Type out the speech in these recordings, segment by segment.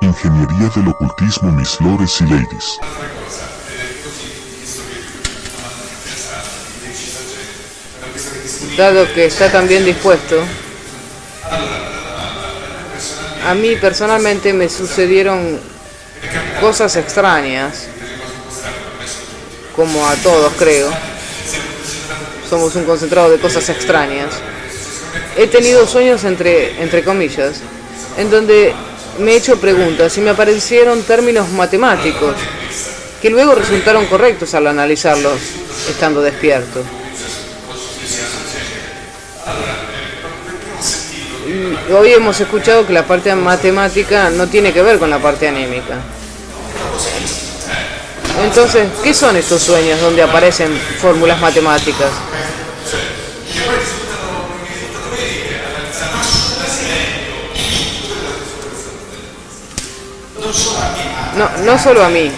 Ingeniería del ocultismo, mis lores y ladies. Dado que está tan bien dispuesto, a mí personalmente me sucedieron cosas extrañas, como a todos creo. Somos un concentrado de cosas extrañas. He tenido sueños entre comillas, en donde me he hecho preguntas y me aparecieron términos matemáticos que luego resultaron correctos al analizarlos estando despierto. Y hoy hemos escuchado que la parte matemática no tiene que ver con la parte anímica. Entonces, ¿qué son estos sueños donde aparecen fórmulas matemáticas? No solo a mí,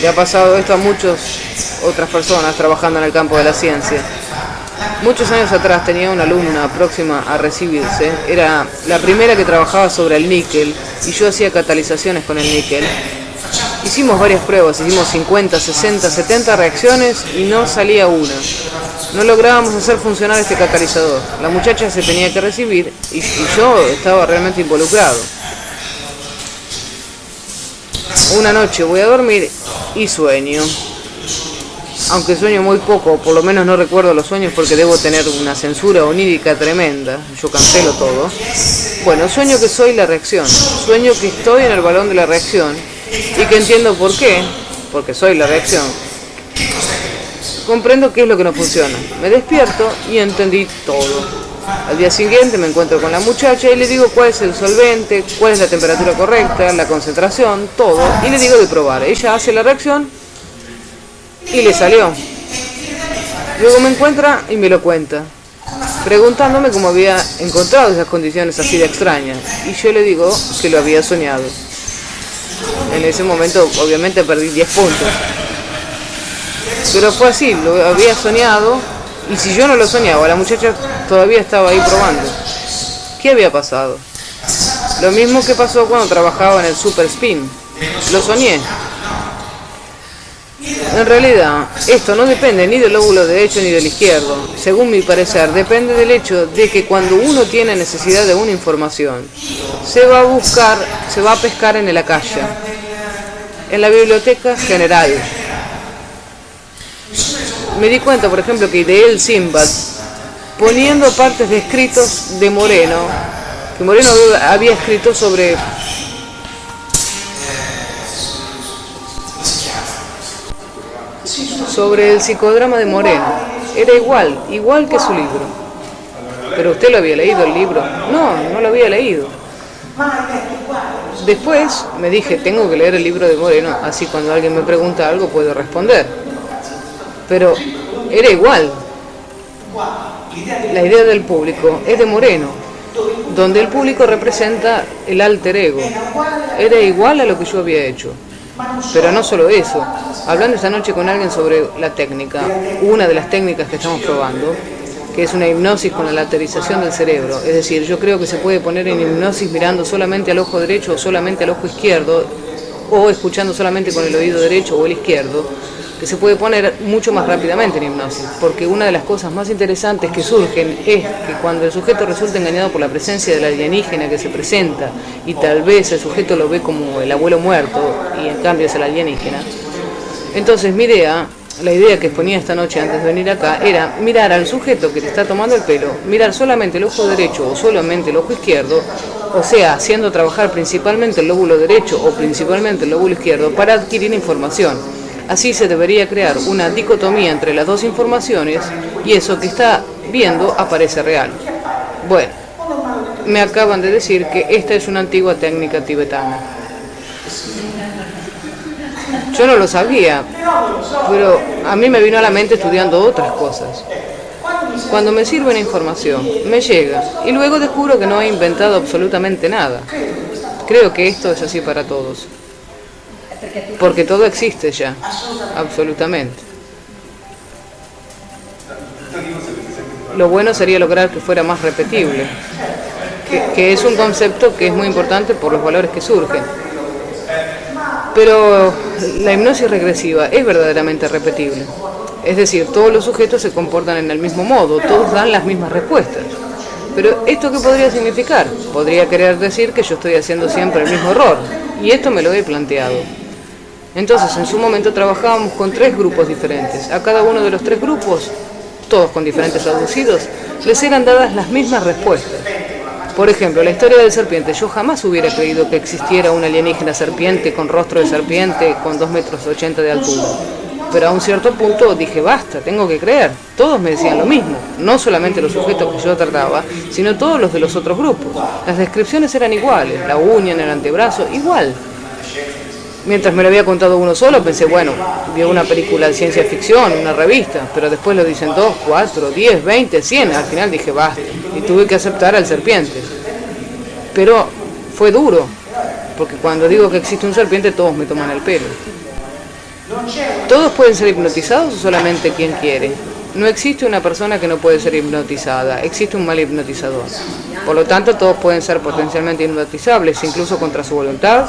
le ha pasado esto a muchas otras personas trabajando en el campo de la ciencia. Muchos años atrás tenía una alumna próxima a recibirse, era la primera que trabajaba sobre el níquel y yo hacía catalizaciones con el níquel. Hicimos varias pruebas, hicimos 50, 60, 70 reacciones y no salía una. No lográbamos hacer funcionar este catalizador. La muchacha se tenía que recibir y yo estaba realmente involucrado. Una noche voy a dormir y sueño. Aunque sueño muy poco, por lo menos no recuerdo los sueños porque debo tener una censura onírica tremenda. Yo cancelo todo. Bueno, sueño que soy la reacción. Sueño que estoy en el balón de la reacción y que entiendo por qué, porque soy la reacción. Comprendo qué es lo que no funciona. Me despierto y entendí todo. Al día siguiente me encuentro con la muchacha y le digo cuál es el solvente, cuál es la temperatura correcta, la concentración, todo. Y le digo de probar. Ella hace la reacción y le salió. Luego me encuentra y me lo cuenta, preguntándome cómo había encontrado esas condiciones así de extrañas. Y yo le digo que lo había soñado. En ese momento obviamente perdí 10 puntos. Pero fue así, lo había soñado. Y si yo no lo soñaba, la muchacha todavía estaba ahí probando. ¿Qué había pasado? Lo mismo que pasó cuando trabajaba en el Super Spin. Lo soñé. En realidad, esto no depende ni del lóbulo derecho ni del izquierdo. Según mi parecer, depende del hecho de que cuando uno tiene necesidad de una información, se va a pescar en el Akasha, en la biblioteca general. Me di cuenta, por ejemplo, que ideé el Simbad poniendo partes de escritos de Moreno, que Moreno había escrito sobre el psicodrama de Moreno. Era igual que su libro. ¿Pero usted lo había leído el libro? No lo había leído. Después me dije, tengo que leer el libro de Moreno, así cuando alguien me pregunta algo puedo responder. Pero era igual. La idea del público es de Moreno, donde el público representa el alter ego. Era igual a lo que yo había hecho. Pero no solo eso, hablando esta noche con alguien sobre la técnica, una de las técnicas que estamos probando, que es una hipnosis con la lateralización del cerebro. Es decir, yo creo que se puede poner en hipnosis mirando solamente al ojo derecho o solamente al ojo izquierdo, o escuchando solamente con el oído derecho o el izquierdo, que se puede poner mucho más rápidamente en hipnosis, porque una de las cosas más interesantes que surgen es que cuando el sujeto resulta engañado por la presencia del alienígena que se presenta, y tal vez el sujeto lo ve como el abuelo muerto, y en cambio es el alienígena, entonces la idea que exponía esta noche antes de venir acá, era mirar al sujeto que te está tomando el pelo, mirar solamente el ojo derecho o solamente el ojo izquierdo, o sea, haciendo trabajar principalmente el lóbulo derecho o principalmente el lóbulo izquierdo para adquirir información. Así se debería crear una dicotomía entre las dos informaciones y eso que está viendo aparece real. Bueno, me acaban de decir que esta es una antigua técnica tibetana. Yo no lo sabía, pero a mí me vino a la mente estudiando otras cosas. Cuando me sirve una información, me llega y luego descubro que no he inventado absolutamente nada. Creo que esto es así para todos. Porque todo existe ya, absolutamente. Lo bueno sería lograr que fuera más repetible, que es un concepto que es muy importante por los valores que surgen. Pero la hipnosis regresiva es verdaderamente repetible. Es decir, todos los sujetos se comportan en el mismo modo, todos dan las mismas respuestas. Pero ¿esto qué podría significar? Podría querer decir que yo estoy haciendo siempre el mismo error, y esto me lo he planteado. Entonces, en su momento trabajábamos con 3 grupos diferentes. A cada uno de los 3 grupos, todos con diferentes abducidos, les eran dadas las mismas respuestas. Por ejemplo, la historia del serpiente. Yo jamás hubiera creído que existiera una alienígena serpiente con rostro de serpiente con 2,80 metros de altura. Pero a un cierto punto dije, basta, tengo que creer. Todos me decían lo mismo, no solamente los sujetos que yo trataba, sino todos los de los otros grupos. Las descripciones eran iguales, la uña en el antebrazo, igual. Mientras me lo había contado uno solo, pensé, bueno, vio una película de ciencia ficción, una revista, pero después lo dicen 2, 4, 10, 20, 100. Al final dije, basta, y tuve que aceptar al serpiente. Pero fue duro, porque cuando digo que existe un serpiente, todos me toman el pelo. ¿Todos pueden ser hipnotizados o solamente quien quiere? No existe una persona que no puede ser hipnotizada, existe un mal hipnotizador. Por lo tanto, todos pueden ser potencialmente hipnotizables, incluso contra su voluntad.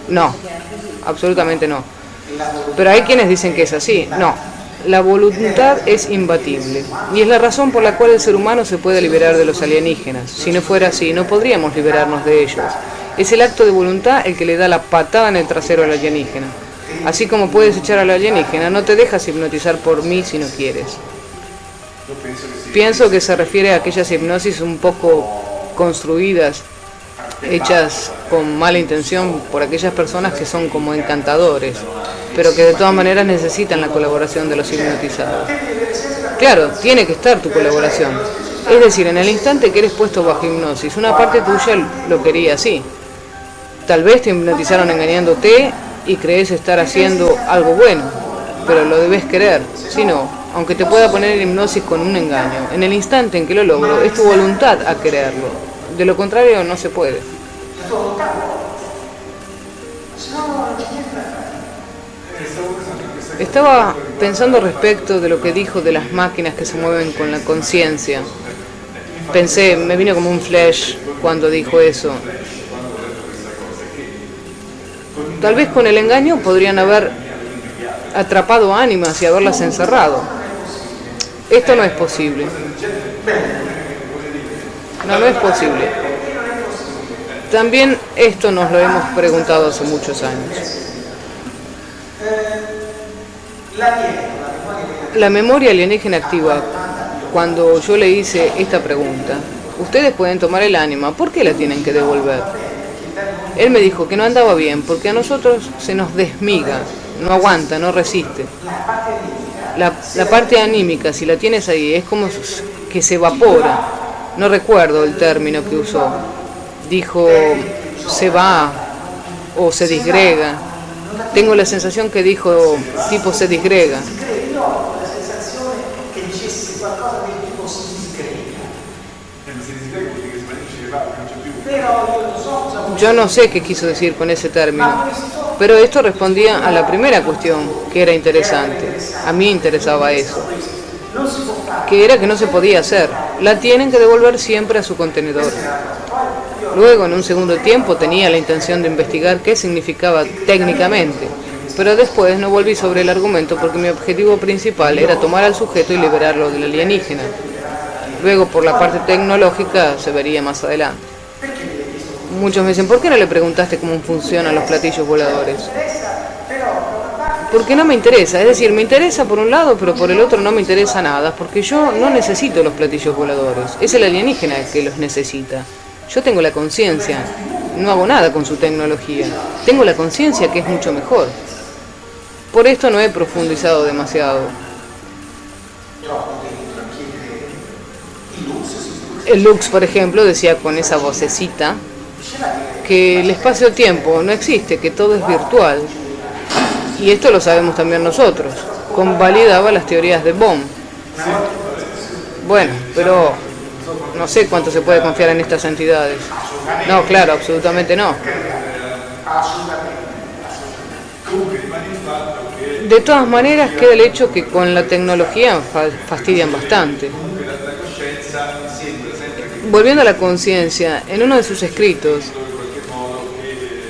No, absolutamente no. Pero hay quienes dicen que es así. No, la voluntad es imbatible. Y es la razón por la cual el ser humano se puede liberar de los alienígenas. Si no fuera así, no podríamos liberarnos de ellos. Es el acto de voluntad el que le da la patada en el trasero al alienígena. Así como puedes echar al alienígena, no te dejas hipnotizar por mí si no quieres. Pienso que se refiere a aquellas hipnosis un poco construidas, hechas con mala intención por aquellas personas que son como encantadores, pero que de todas maneras necesitan la colaboración de los hipnotizados. Claro, tiene que estar tu colaboración. Es decir, en el instante que eres puesto bajo hipnosis, una parte tuya lo quería así. Tal vez te hipnotizaron engañándote y crees estar haciendo algo bueno, pero lo debes querer. Si no, aunque te pueda poner en hipnosis con un engaño, en el instante en que lo logro, es tu voluntad a quererlo. De lo contrario, no se puede. Estaba pensando respecto de lo que dijo de las máquinas que se mueven con la conciencia. Pensé, me vino como un flash cuando dijo eso. Tal vez con el engaño podrían haber atrapado ánimas y haberlas encerrado. Esto no es posible. No es posible. También esto nos lo hemos preguntado hace muchos años. La memoria alienígena activa, cuando yo le hice esta pregunta, ustedes pueden tomar el ánima, ¿por qué la tienen que devolver? Él me dijo que no andaba bien, porque a nosotros se nos desmiga, no aguanta, no resiste. La parte anímica, si la tienes ahí, es como que se evapora. No recuerdo el término que usó. Dijo, se va o se disgrega. Tengo la sensación que dijo, tipo se disgrega. Yo no sé qué quiso decir con ese término, pero esto respondía a la primera cuestión, que era interesante. A mí interesaba eso, que era que no se podía hacer. La tienen que devolver siempre a su contenedor. Luego, en un segundo tiempo, tenía la intención de investigar qué significaba técnicamente, pero después no volví sobre el argumento porque mi objetivo principal era tomar al sujeto y liberarlo del alienígena. Luego, por la parte tecnológica, se vería más adelante. Muchos me dicen, ¿por qué no le preguntaste cómo funcionan los platillos voladores? Porque no me interesa, es decir, me interesa por un lado, pero por el otro no me interesa nada, porque yo no necesito los platillos voladores, es el alienígena el que los necesita. Yo tengo la conciencia, no hago nada con su tecnología, tengo la conciencia que es mucho mejor. Por esto no he profundizado demasiado. El Lux, por ejemplo, decía con esa vocecita que el espacio-tiempo no existe, que todo es virtual. Y esto lo sabemos también nosotros. Convalidaba las teorías de Bohm. Bueno, pero no sé cuánto se puede confiar en estas entidades. No, claro, absolutamente no. De todas maneras, queda el hecho que con la tecnología fastidian bastante. Volviendo a la conciencia, en uno de sus escritos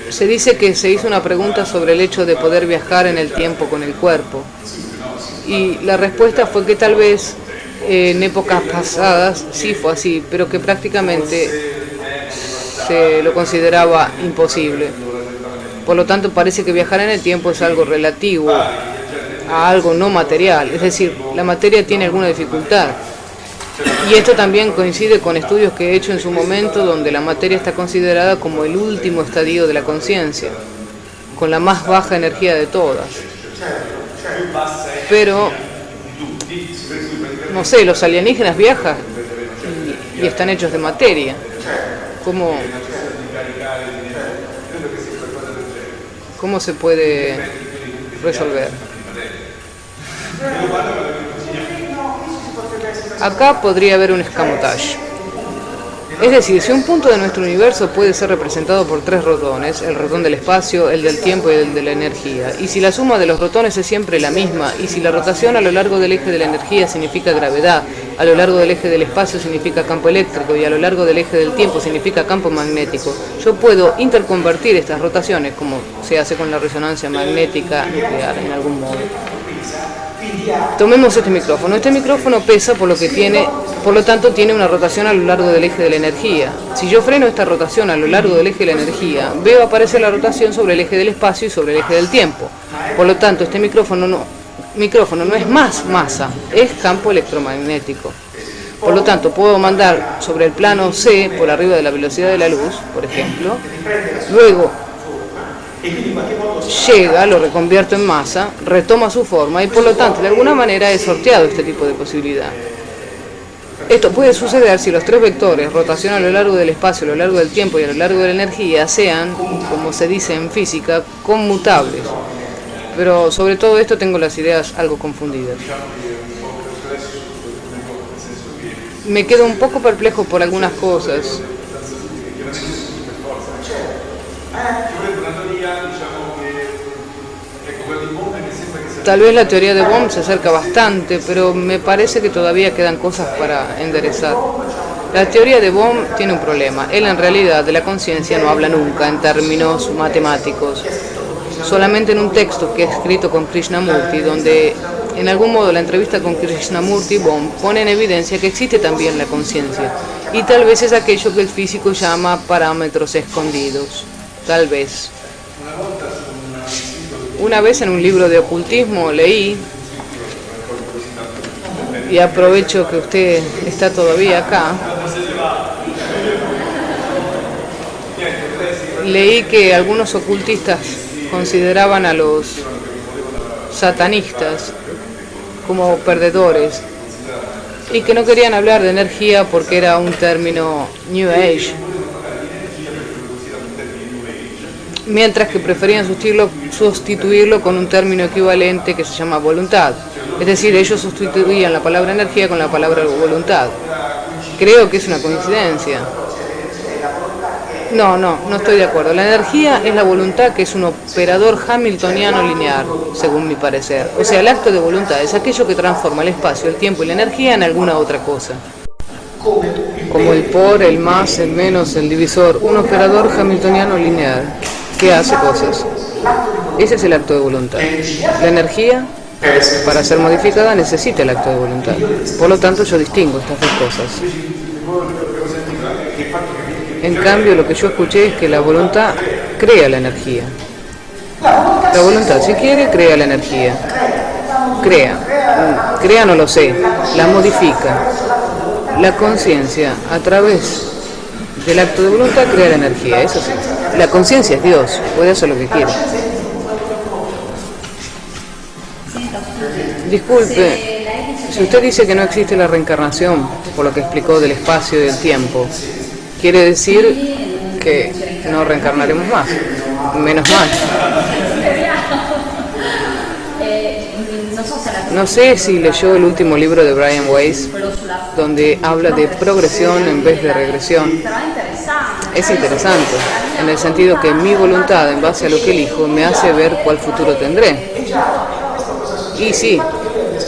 se dice que se hizo una pregunta sobre el hecho de poder viajar en el tiempo con el cuerpo. Y la respuesta fue que tal vez en épocas pasadas sí fue así, pero que prácticamente se lo consideraba imposible. Por lo tanto, parece que viajar en el tiempo es algo relativo a algo no material, es decir, la materia tiene alguna dificultad. Y esto también coincide con estudios que he hecho en su momento, donde la materia está considerada como el último estadio de la conciencia, con la más baja energía de todas. Pero, no sé, los alienígenas viajan y están hechos de materia. ¿Cómo se puede resolver? Acá podría haber un escamotage. Es decir, si un punto de nuestro universo puede ser representado por 3 rotones, el rotón del espacio, el del tiempo y el de la energía, y si la suma de los rotones es siempre la misma, y si la rotación a lo largo del eje de la energía significa gravedad, a lo largo del eje del espacio significa campo eléctrico y a lo largo del eje del tiempo significa campo magnético, yo puedo interconvertir estas rotaciones, como se hace con la resonancia magnética nuclear en algún modo. Tomemos este micrófono. Este micrófono pesa por lo tanto tiene una rotación a lo largo del eje de la energía. Si yo freno esta rotación a lo largo del eje de la energía, veo aparecer la rotación sobre el eje del espacio y sobre el eje del tiempo. Por lo tanto, este micrófono no es más masa, es campo electromagnético. Por lo tanto, puedo mandar sobre el plano C por arriba de la velocidad de la luz, por ejemplo, luego llega, lo reconvierto en masa, retoma su forma y por lo tanto de alguna manera he sorteado este tipo de posibilidad. Esto puede suceder si los 3 vectores, rotación a lo largo del espacio, a lo largo del tiempo y a lo largo de la energía, sean, como se dice en física, conmutables. Pero sobre todo esto tengo las ideas algo confundidas. Me quedo un poco perplejo por algunas cosas. Tal vez la teoría de Bohm se acerca bastante, pero me parece que todavía quedan cosas para enderezar. La teoría de Bohm tiene un problema. Él en realidad de la conciencia no habla nunca en términos matemáticos. Solamente en un texto que he escrito con Krishnamurti, donde en algún modo la entrevista con Krishnamurti, Bohm pone en evidencia que existe también la conciencia. Y tal vez es aquello que el físico llama parámetros escondidos. Tal vez. Una vez en un libro de ocultismo leí, y aprovecho que usted está todavía acá, leí que algunos ocultistas consideraban a los satanistas como perdedores y que no querían hablar de energía porque era un término New Age, mientras que preferían sustituirlo con un término equivalente que se llama voluntad. Es decir, ellos sustituían la palabra energía con la palabra voluntad. Creo que es una coincidencia. No estoy de acuerdo. La energía es la voluntad, que es un operador hamiltoniano lineal, según mi parecer. O sea, el acto de voluntad es aquello que transforma el espacio, el tiempo y la energía en alguna otra cosa. Como el por, el más, el menos, el divisor, un operador hamiltoniano lineal que hace cosas. Ese es el acto de voluntad. La energía, para ser modificada, necesita el acto de voluntad. Por lo tanto, yo distingo estas 2 cosas. En cambio, lo que yo escuché es que la voluntad crea la energía. La voluntad, si quiere, crea la energía. Crea no lo sé, la modifica. La conciencia, a través del acto de voluntad, crea la energía, eso sí. La conciencia es Dios, puede hacer lo que quiera. Disculpe, si usted dice que no existe la reencarnación, por lo que explicó del espacio y del tiempo, quiere decir que no reencarnaremos más, menos mal. No sé si leyó el último libro de Brian Weiss, donde habla de progresión en vez de regresión. Es interesante, en el sentido que mi voluntad, en base a lo que elijo, me hace ver cuál futuro tendré. Y sí,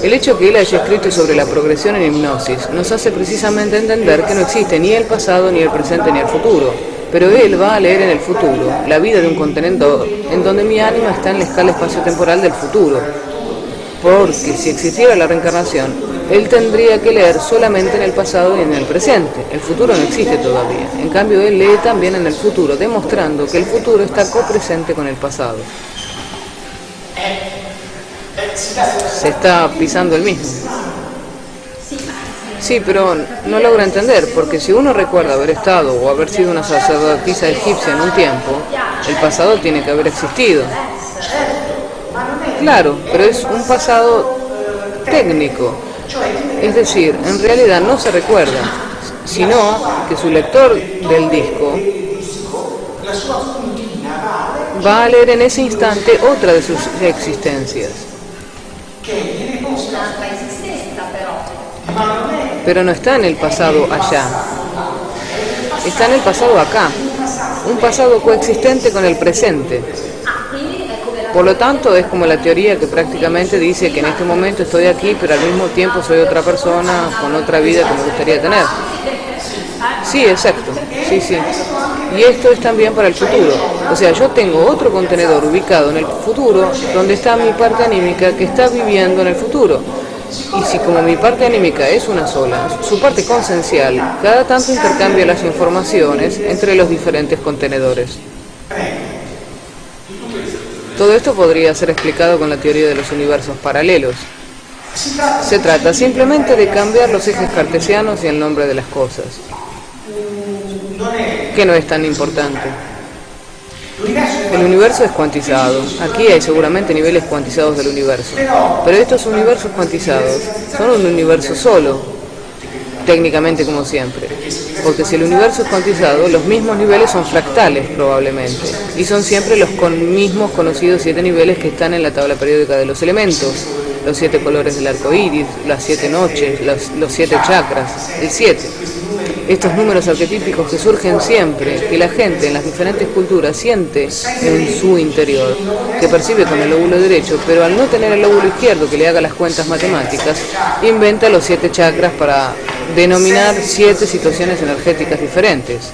El hecho que él haya escrito sobre la progresión en hipnosis nos hace precisamente entender que no existe ni el pasado, ni el presente, ni el futuro. Pero él va a leer en el futuro la vida de un contenedor en donde mi ánima está en la escala espacio-temporal del futuro. Porque si existiera la reencarnación, él tendría que leer solamente en el pasado y en el presente. El futuro no existe todavía. En cambio, él lee también en el futuro, demostrando que el futuro está copresente con el pasado. Se está pisando el mismo. Sí, pero no logro entender, porque si uno recuerda haber estado o haber sido una sacerdotisa egipcia en un tiempo, el pasado tiene que haber existido. Claro, pero es un pasado técnico. Es decir, en realidad no se recuerda, sino que su lector del disco va a leer en ese instante otra de sus existencias. Pero no está en el pasado allá, está en el pasado acá, un pasado coexistente con el presente. Por lo tanto, es como la teoría que prácticamente dice que en este momento estoy aquí, pero al mismo tiempo soy otra persona con otra vida que me gustaría tener. Sí, exacto, sí. Y esto es también para el futuro. O sea, yo tengo otro contenedor ubicado en el futuro, donde está mi parte anímica que está viviendo en el futuro. Y si como mi parte anímica es una sola, su parte consensual cada tanto intercambia las informaciones entre los diferentes contenedores. Todo esto podría ser explicado con la teoría de los universos paralelos. Se trata simplemente de cambiar los ejes cartesianos y el nombre de las cosas, que no es tan importante. El universo es cuantizado. Aquí hay seguramente niveles cuantizados del universo. Pero estos universos cuantizados son un universo solo, técnicamente como siempre. Porque si el universo es cuantizado, los mismos niveles son fractales probablemente. Y son siempre los mismos conocidos 7 niveles que están en la tabla periódica de los elementos. Los 7 colores del arco iris, las 7 noches, los 7 chakras, el 7. Estos números arquetípicos que surgen siempre, que la gente en las diferentes culturas siente en su interior, que percibe con el lóbulo derecho, pero al no tener el lóbulo izquierdo que le haga las cuentas matemáticas, inventa los 7 chakras para denominar 7 situaciones energéticas diferentes.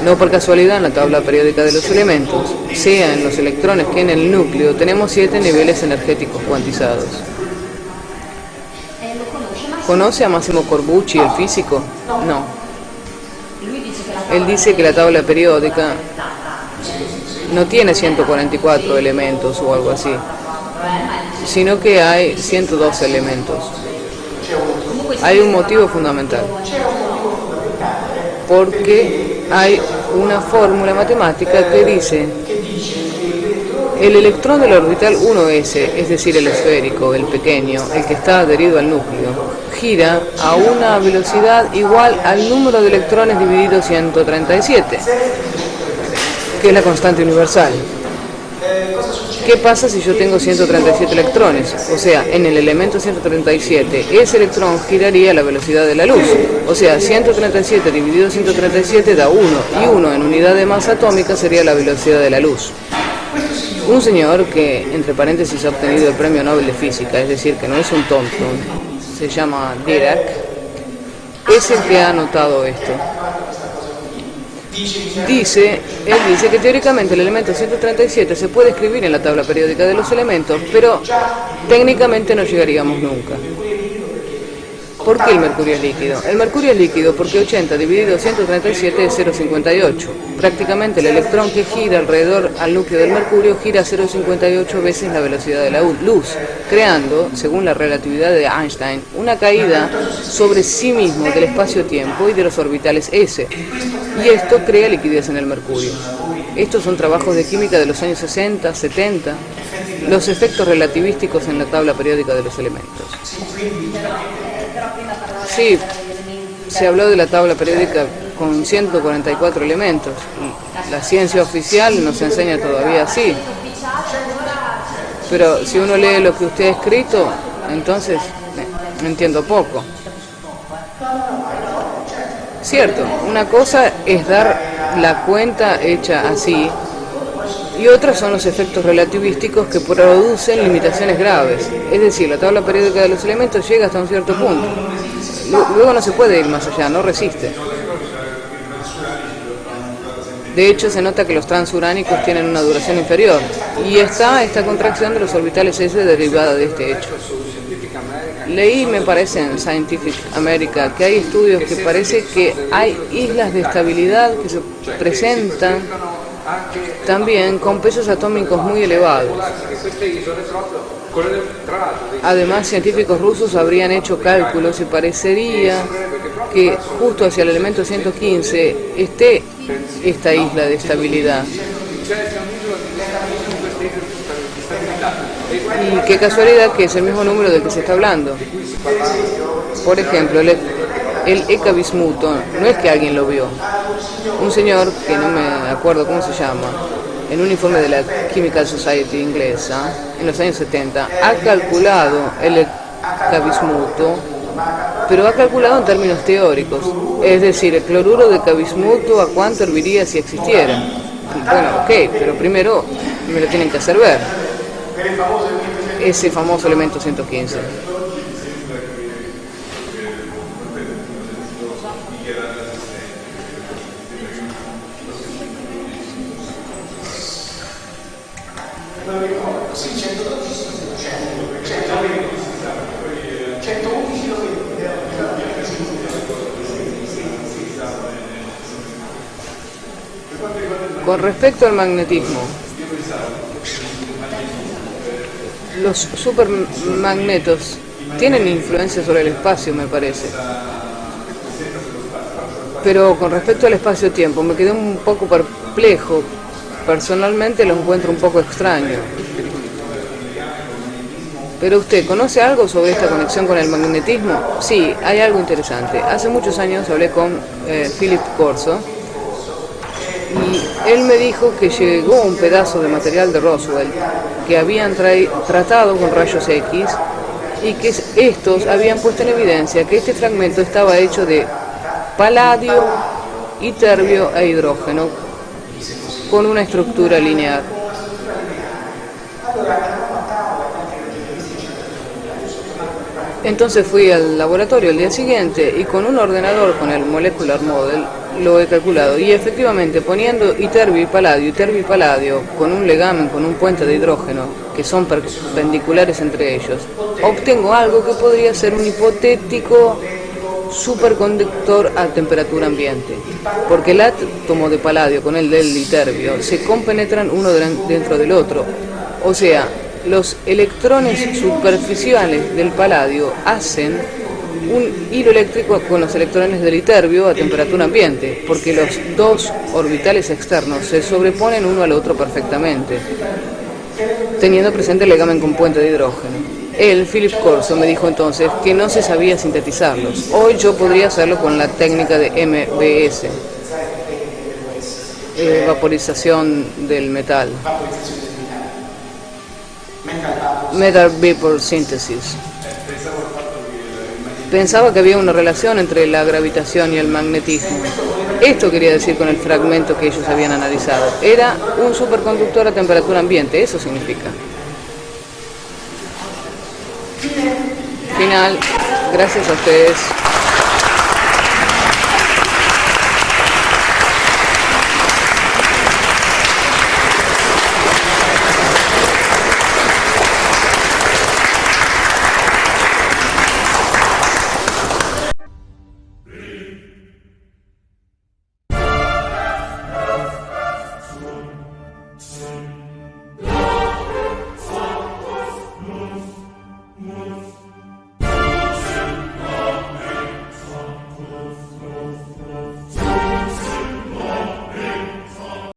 No por casualidad en la tabla periódica de los elementos, sea en los electrones que en el núcleo, tenemos 7 niveles energéticos cuantizados. ¿Conoce a Massimo Corbucci, el físico? No. Él dice que la tabla periódica no tiene 144 elementos o algo así, sino que hay 112 elementos. Hay un motivo fundamental. Porque hay una fórmula matemática que dice el electrón del orbital 1s, es decir, el esférico, el pequeño, el que está adherido al núcleo, gira a una velocidad igual al número de electrones dividido 137, que es la constante universal. ¿Qué pasa si yo tengo 137 electrones? O sea, en el elemento 137, ese electrón giraría a la velocidad de la luz. O sea, 137 dividido 137 da 1, y 1 en unidad de masa atómica sería la velocidad de la luz. Un señor que, entre paréntesis, ha obtenido el premio Nobel de Física, es decir, que no es un tonto, se llama Dirac, es el que ha notado esto. Él dice que teóricamente el elemento 137 se puede escribir en la tabla periódica de los elementos, pero técnicamente no llegaríamos nunca. ¿Por qué el mercurio es líquido? El mercurio es líquido porque 80 dividido 137 es 0,58. Prácticamente el electrón que gira alrededor al núcleo del mercurio gira 0,58 veces la velocidad de la luz, creando, según la relatividad de Einstein, una caída sobre sí mismo del espacio-tiempo y de los orbitales S. Y esto crea liquidez en el mercurio. Estos son trabajos de química de los años 60, 70, los efectos relativísticos en la tabla periódica de los elementos. Sí, se habló de la tabla periódica con 144 elementos. La ciencia oficial nos enseña todavía así. Pero si uno lee lo que usted ha escrito, entonces entiendo poco. Cierto, una cosa es dar la cuenta hecha así, Y otras son los efectos relativísticos que producen limitaciones graves. Es decir, la tabla periódica de los elementos llega hasta un cierto punto. Luego no se puede ir más allá, no resiste. De hecho, se nota que los transuránicos tienen una duración inferior. Y está esta contracción de los orbitales S derivada de este hecho. Leí, me parece, en Scientific America, que hay estudios que parece que hay islas de estabilidad que se presentan también con pesos atómicos muy elevados. Además, científicos rusos habrían hecho cálculos y parecería que justo hacia el elemento 115 esté esta isla de estabilidad. Y qué casualidad que es el mismo número del que se está hablando. Por ejemplo, el eka-bismuto, no es que alguien lo vio. Un señor, que no me acuerdo cómo se llama, en un informe de la Chemical Society inglesa, en los años 70, ha calculado el eka-bismuto, pero ha calculado en términos teóricos. Es decir, el cloruro de eka-bismuto, ¿a cuánto herviría si existiera? Bueno, ok, pero primero me lo tienen que hacer ver. Ese famoso elemento 115. Con respecto al magnetismo, los supermagnetos tienen influencia sobre el espacio, me parece. Pero con respecto al espacio-tiempo, me quedé un poco perplejo. Personalmente lo encuentro un poco extraño. ¿Pero usted conoce algo sobre esta conexión con el magnetismo? Sí, hay algo interesante. Hace muchos años hablé con Philip Corso y él me dijo que llegó un pedazo de material de Roswell que habían tratado con rayos X y que estos habían puesto en evidencia que este fragmento estaba hecho de paladio, iterbio e hidrógeno con una estructura lineal. Entonces fui al laboratorio el día siguiente y con un ordenador, con el Molecular Model, lo he calculado. Y efectivamente, poniendo iterbio y paladio, con un legamen, con un puente de hidrógeno, que son perpendiculares entre ellos, obtengo algo que podría ser un hipotético superconductor a temperatura ambiente. Porque el átomo de paladio con el del iterbio se compenetran uno dentro del otro. O sea, los electrones superficiales del paladio hacen un hilo eléctrico con los electrones del iterbio a temperatura ambiente, porque los dos orbitales externos se sobreponen uno al otro perfectamente, teniendo presente el legamen con puente de hidrógeno. Él, Philip Corso, me dijo entonces que no se sabía sintetizarlos. Hoy yo podría hacerlo con la técnica de MVS, vaporización del metal. Metal Vapor Synthesis. Pensaba que había una relación entre la gravitación y el magnetismo. Esto quería decir con el fragmento que ellos habían analizado. Era un superconductor a temperatura ambiente, eso significa. Final. Gracias a ustedes.